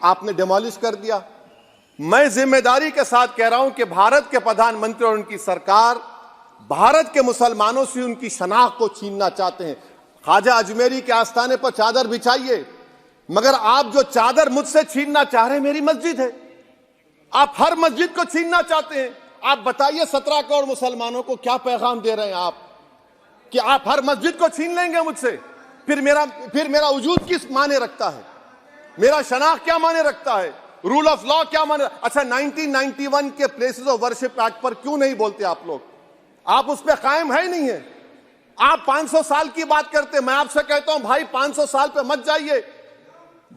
आपने डिमोलिश कर दिया। मैं जिम्मेदारी के साथ कह रहा हूं कि भारत के प्रधानमंत्री और उनकी सरकार भारत के मुसलमानों से उनकी शनाख्त को छीनना चाहते हैं। ख्वाजा अजमेरी के आस्थाने पर चादर बिछाइए, मगर आप जो चादर मुझसे छीनना चाह रहे हैं, मेरी मस्जिद है, आप हर मस्जिद को छीनना चाहते हैं। आप बताइए 17 करोड़ मुसलमानों को क्या पैगाम दे रहे हैं आप कि आप हर मस्जिद को छीन लेंगे मुझसे? फिर मेरा वजूद किस माने रखता है? मेरा शनाख्त क्या माने रखता है? रूल ऑफ लॉ क्या माने? अच्छा, 1991 के प्लेसेस ऑफ वर्शिप एक्ट पर क्यों नहीं बोलते आप लोग? आप उस पर कायम है नहीं है। आप 500 साल की बात करते। मैं आपसे कहता हूं भाई, 500 साल पे मत जाइए,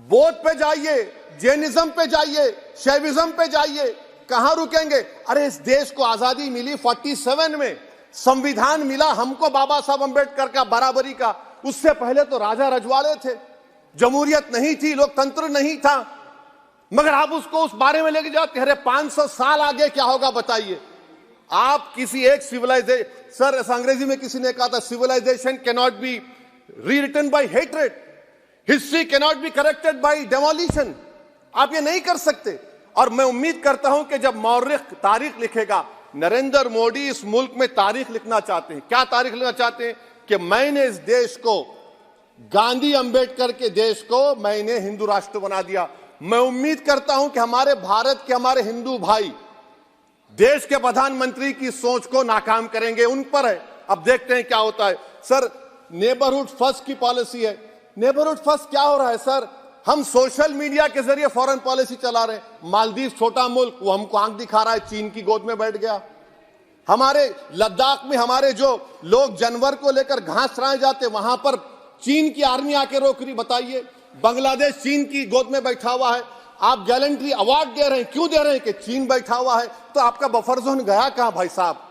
बौद्ध पे जाइए, जैनिज्म पे जाइए, शैविज्म पे जाइए, कहां रुकेंगे? अरे इस देश को आजादी मिली 47 में, संविधान मिला हमको बाबा साहब अंबेडकर का बराबरी का। उससे पहले तो राजा रजवाड़े थे, जमहूरियत नहीं थी, लोकतंत्र नहीं था, मगर आप उसको उस बारे में लेके जाते। अरे 500 साल आगे क्या होगा बताइए? आप किसी एक सिविलाइजेशन, सर अंग्रेजी में किसी ने कहा था, civilisation can not be rewritten by hatred, history can not be corrected by demolition. आप ये नहीं कर सकते। और मैं उम्मीद करता हूं कि जब मौर्रिख तारीख लिखेगा, नरेंद्र मोदी इस मुल्क में तारीख लिखना चाहते हैं। क्या तारीख लिखना चाहते हैं? कि मैंने इस देश को, गांधी अंबेडकर के देश को मैंने हिंदू राष्ट्र बना दिया। मैं उम्मीद करता हूं कि हमारे भारत के हमारे हिंदू भाई देश के प्रधानमंत्री की सोच को नाकाम करेंगे। उन पर है, अब देखते हैं क्या होता है। सर नेबरहुड फर्स्ट की पॉलिसी है। नेबरहुड फर्स्ट क्या हो रहा है सर? हम सोशल मीडिया के जरिए फॉरेन पॉलिसी चला रहे हैं। मालदीव छोटा मुल्क, वो हमको आंख दिखा रहा है, चीन की गोद में बैठ गया। हमारे लद्दाख में हमारे जो लोग जानवर को लेकर घास चराए जाते, वहां पर चीन की आर्मी आके रोक रही। बताइए, बांग्लादेश चीन की गोद में बैठा हुआ है। आप गैलेंट्री अवार्ड दे रहे हैं, क्यों दे रहे हैं? कि चीन बैठा हुआ है। तो आपका बफर जोन गया कहां भाई साहब?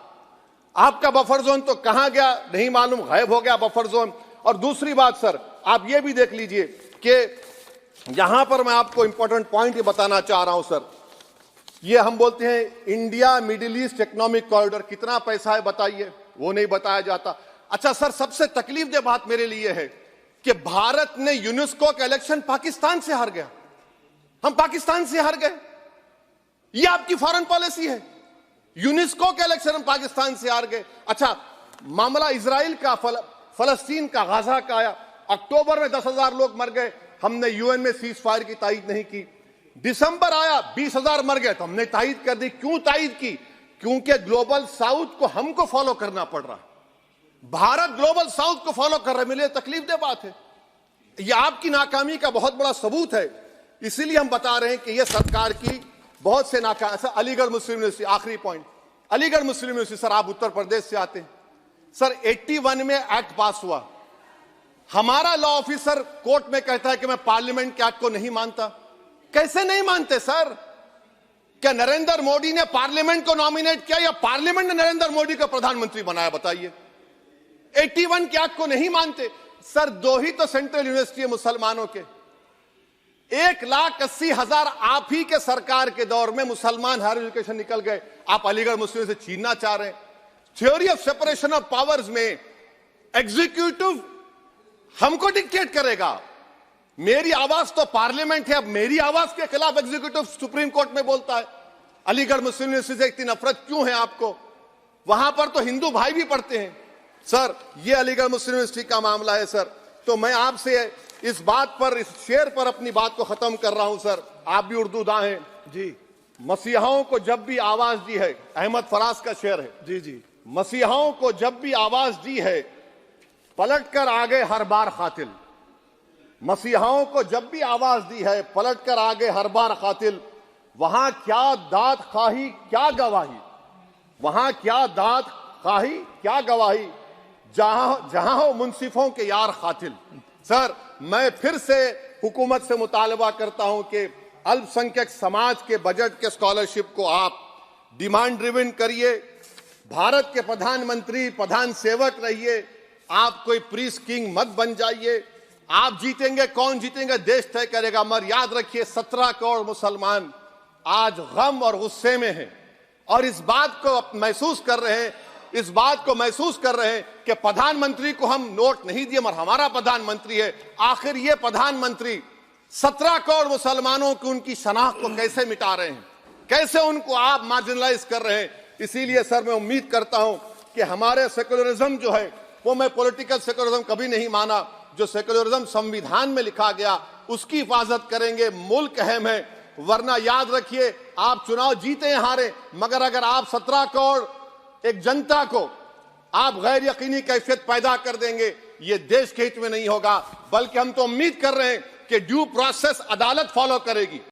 आपका बफर जोन तो कहां गया नहीं मालूम, गायब हो गया बफर जोन। और दूसरी बात सर, आप ये भी देख लीजिए कि यहां पर मैं आपको इंपॉर्टेंट पॉइंट ये बताना चाह रहा हूं सर। ये हम बोलते हैं India middle east economic corridor, कितना पैसा है बताइए? वो नहीं बताया जाता। अच्छा सर, सबसे तकलीफ दे बात मेरे लिए है कि भारत ने यूनेस्को का इलेक्शन पाकिस्तान से हार गया। हम पाकिस्तान से हार गए, ये आपकी फॉरेन पॉलिसी है। यूनेस्को के इलेक्शन हम पाकिस्तान से हार गए। अच्छा, मामला इजराइल का, फलस्तीन का, गाजा का आया। अक्टूबर में 10,000 लोग मर गए, हमने यूएन में सीज फायर की तायीद नहीं की। दिसंबर आया, 20,000 मर गए, तो हमने तायीद कर दी। क्यों तायीद की? क्योंकि ग्लोबल साउथ को हमको फॉलो करना पड़ रहा। भारत ग्लोबल साउथ को फॉलो कर रहा है। मेरे लिए तकलीफ दे बात है। यह आपकी नाकामी का बहुत बड़ा सबूत है। इसीलिए हम बता रहे हैं कि यह सरकार की बहुत से नाकाम। सर अलीगढ़ मुस्लिम यूनिवर्सिटी, आखिरी पॉइंट, अलीगढ़ मुस्लिम यूनिवर्सिटी। सर आप उत्तर प्रदेश से आते हैं। सर 81 में एक्ट पास हुआ। हमारा लॉ ऑफिसर कोर्ट में कहता है कि मैं पार्लियामेंट के एक्ट को नहीं मानता। कैसे नहीं मानते सर? क्या नरेंद्र मोदी ने पार्लियामेंट को नॉमिनेट किया या पार्लियामेंट ने नरेंद्र मोदी को प्रधानमंत्री बनाया? बताइए। 81 के एक्ट को नहीं मानते। सर 2 ही तो सेंट्रल यूनिवर्सिटी है मुसलमानों के। 1,80,000 आप ही के सरकार के दौर में मुसलमान हायर एजुकेशन निकल गए। आप अलीगढ़ मुस्लिम से छीनना चाह रहे हैं। Theory of separation of powers में एग्जीक्यूटिव हमको डिक्टेट करेगा। मेरी आवाज तो पार्लियामेंट है, अब मेरी आवाज के खिलाफ एग्जीक्यूटिव सुप्रीम कोर्ट में बोलता है। अलीगढ़ मुस्लिम यूनिवर्सिटी से इतनी नफरत क्यों है आपको? वहां पर तो हिंदू भाई भी पढ़ते हैं। सर ये अलीगढ़ मुस्लिम यूनिवर्सिटी का मामला है सर। तो मैं आपसे इस बात पर, इस शेर पर अपनी बात को खत्म कर रहा हूं सर। आप भी उर्दू दां हैं जी। मसीहाओं को जब भी आवाज दी है, अहमद फराज का शेर है जी जी, मसीहाओं को जब भी आवाज दी है, पलट कर आ गए हर बार कातिल। मसीहाओं को जब भी आवाज दी है, पलट कर आ गए हर बार कातिल। वहां क्या दाद खाही क्या गवाही, वहां क्या दाद खाही क्या गवाही, जहां हो मुंसिफों के यार कातिल। सर मैं फिर से हुकूमत से मुतालबा करता हूं कि अल्पसंख्यक समाज के बजट के स्कॉलरशिप को आप डिमांड ड्रिवन करिए। भारत के प्रधानमंत्री प्रधान सेवक रहिए। आप कोई प्रीस किंग मत बन जाइए। आप जीतेंगे, कौन जीतेंगे देश तय करेगा। मगर याद रखिए 17 करोड़ मुसलमान आज गम और गुस्से में हैं और इस बात को महसूस कर रहे हैं, इस बात को महसूस कर रहे हैं कि प्रधानमंत्री को हम नोट नहीं दिए मगर हमारा प्रधानमंत्री है। आखिर ये प्रधानमंत्री 17 करोड़ मुसलमानों की उनकी शनाख्त को कैसे मिटा रहे हैं, कैसे उनको आप मार्जिनलाइज कर रहे हैं। इसीलिए सर मैं उम्मीद करता हूं कि हमारे सेक्युलरिज्म जो है वो, मैं पॉलिटिकल सेक्युलरिज्म कभी नहीं माना, जो सेक्युलरिज्म संविधान में लिखा गया उसकी हिफाजत करेंगे। मुल्क अहम है, वरना याद रखिए आप चुनाव जीते हैं हारे, मगर अगर आप 17 करोड़ एक जनता को आप गैर यकीनी कैफियत पैदा कर देंगे, ये देश के हित में नहीं होगा। बल्कि हम तो उम्मीद कर रहे हैं कि ड्यू प्रोसेस अदालत फॉलो करेगी।